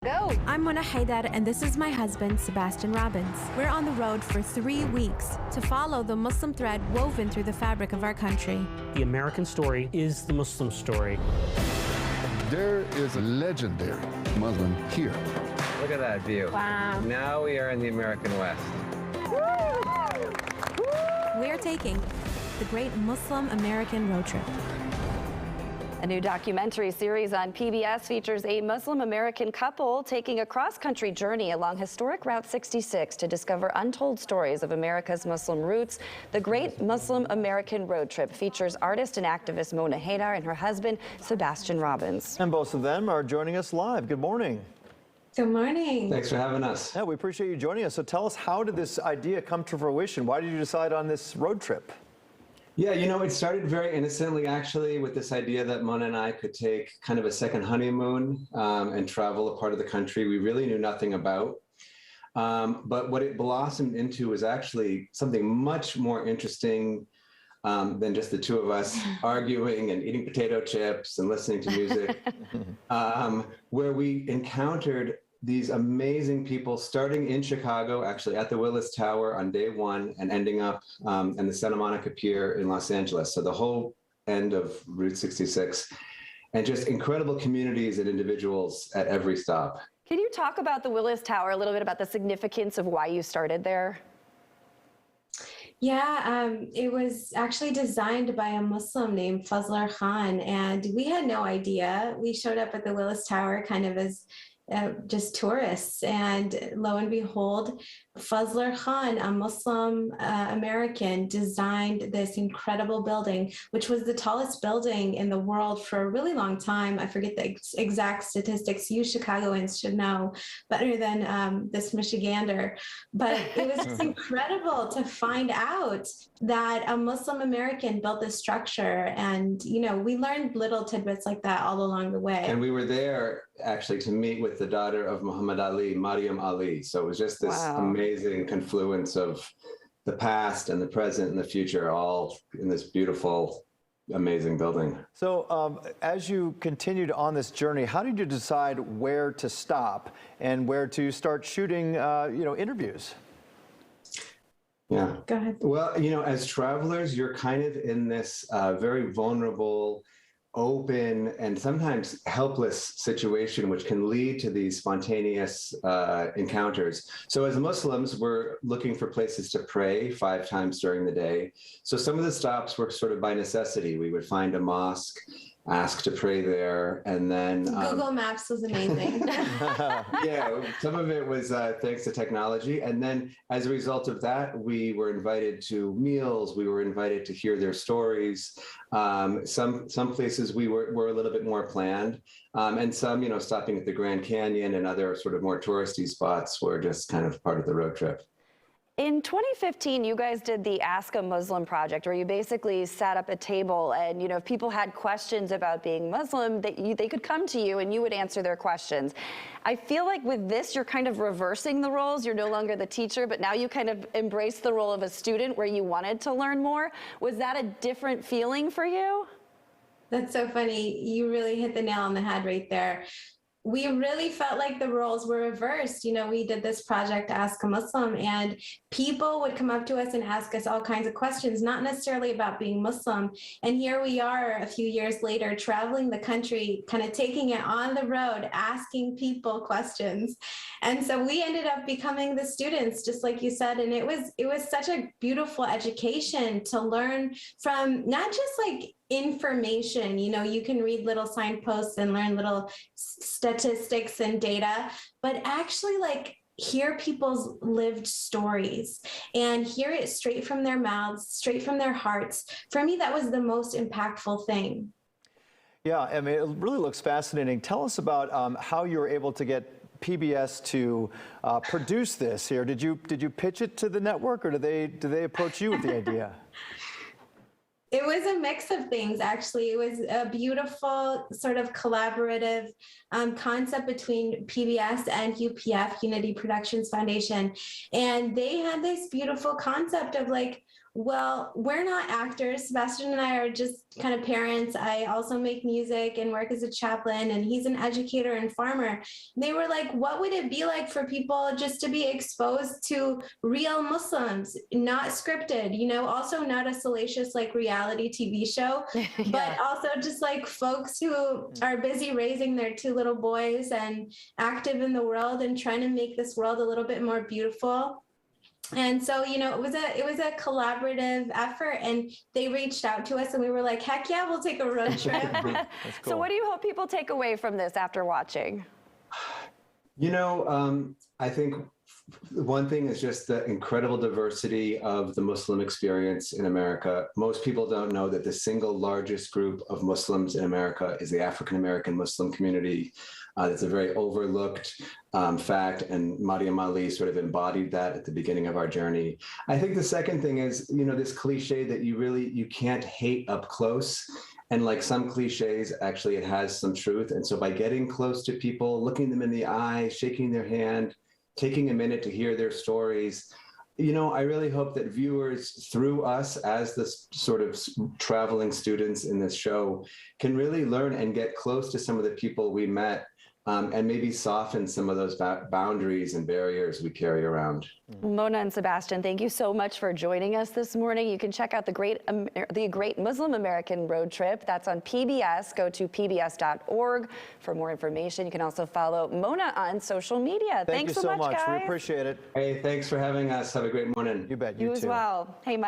Go. I'm Mona Haidar, and this is my husband, Sebastian Robbins. We're on the road for 3 weeks to follow the Muslim thread woven through the fabric of our country. The American story is the Muslim story. There is a legendary Muslim here. Look at that view. Wow. Now we are in the American West. We're taking the Great Muslim American Road Trip. A new documentary series on PBS features a Muslim American couple taking a cross-country journey along historic Route 66 to discover untold stories of America's Muslim roots. The Great Muslim American Road Trip features artist and activist Mona Haidar and her husband, Sebastian Robbins. And both of them are joining us live. Good morning. Good morning. Thanks for having us. Yeah, we appreciate you joining us. So tell us, how did this idea come to fruition? Why did you decide on this road trip? Yeah, it started very innocently, actually, with this idea that Mona and I could take kind of a second honeymoon and travel a part of the country we really knew nothing about. But what it blossomed into was actually something much more interesting than just the two of us arguing and eating potato chips and listening to music, where we encountered these amazing people starting in Chicago, actually at the Willis Tower on day one, and ending up in the Santa Monica Pier in Los Angeles. So the whole end of Route 66, and just incredible communities and individuals at every stop. Can you talk about the Willis Tower, a little bit about the significance of why you started there? Yeah, it was actually designed by a Muslim named Fazlur Khan, and we had no idea. We showed up at the Willis Tower kind of as just tourists, and lo and behold, Fazlur Khan, a Muslim American, designed this incredible building, which was the tallest building in the world for a really long time. I forget the exact statistics. You Chicagoans should know better than this Michigander. But it was just incredible to find out that a Muslim American built this structure. And, we learned little tidbits like that all along the way. And we were there actually to meet with the daughter of Muhammad Ali, Maryam Ali. So it was just this amazing confluence of the past and the present and the future, all in this beautiful, amazing building. So as you continued on this journey, how did you decide where to stop and where to start shooting, interviews? Yeah. Go ahead. Well, as travelers, you're kind of in this very vulnerable, open, and sometimes helpless situation, which can lead to these spontaneous encounters. So as Muslims, we're looking for places to pray 5 times during the day. So some of the stops were sort of by necessity. We would find a mosque, ask to pray there, and then Google Maps was amazing. yeah, some of it was thanks to technology. And then as a result of that, we were invited to meals. We were invited to hear their stories. Some places we were a little bit more planned. And some, stopping at the Grand Canyon and other sort of more touristy spots were just kind of part of the road trip. In 2015, you guys did the Ask a Muslim project, where you basically sat up a table and, if people had questions about being Muslim, they could come to you and you would answer their questions. I feel like with this, you're kind of reversing the roles. You're no longer the teacher, but now you kind of embrace the role of a student where you wanted to learn more. Was that a different feeling for you? That's so funny. You really hit the nail on the head right there. We really felt like the roles were reversed. We did this project, Ask a Muslim, and people would come up to us and ask us all kinds of questions, not necessarily about being Muslim. And here we are a few years later, traveling the country, kind of taking it on the road, asking people questions. And so we ended up becoming the students, just like you said. And it was such a beautiful education to learn from, not just like information, you can read little signposts and learn little statistics and data, but actually hear people's lived stories and hear it straight from their mouths, straight from their hearts. For me, that was the most impactful thing. Yeah, I mean, it really looks fascinating. Tell us about how you were able to get PBS to produce this here. Did you pitch it to the network, or did they approach you with the idea? It was a mix of things, actually. It was a beautiful sort of collaborative concept between PBS and UPF, Unity Productions Foundation. And they had this beautiful concept of well, we're not actors. Sebastian and I are just kind of parents. I also make music and work as a chaplain, and he's an educator and farmer. They were like, what would it be like for people just to be exposed to real Muslims, not scripted, also not a salacious like reality TV show, but also just like folks who are busy raising their 2 little boys and active in the world and trying to make this world a little bit more beautiful. And so, it was a collaborative effort, and they reached out to us and we were like, heck yeah, we'll take a road trip. That's cool. So what do you hope people take away from this after watching? I think one thing is just the incredible diversity of the Muslim experience in America. Most people don't know that the single largest group of Muslims in America is the African American Muslim community. It's a very overlooked fact, and Mariam Ali sort of embodied that at the beginning of our journey. I think the second thing is, this cliche that you can't hate up close. And like some cliches, actually, it has some truth. And so by getting close to people, looking them in the eye, shaking their hand, taking a minute to hear their stories, I really hope that viewers, through us as the sort of traveling students in this show, can really learn and get close to some of the people we met, and maybe soften some of those boundaries and barriers we carry around. Mona and Sebastian, thank you so much for joining us this morning. You can check out the Great Muslim American Road Trip. That's on PBS. Go to pbs.org for more information. You can also follow Mona on social media. Thank you so much, guys. We appreciate it. Hey, thanks for having us. Have a great morning. You bet. You as too. well. Hey,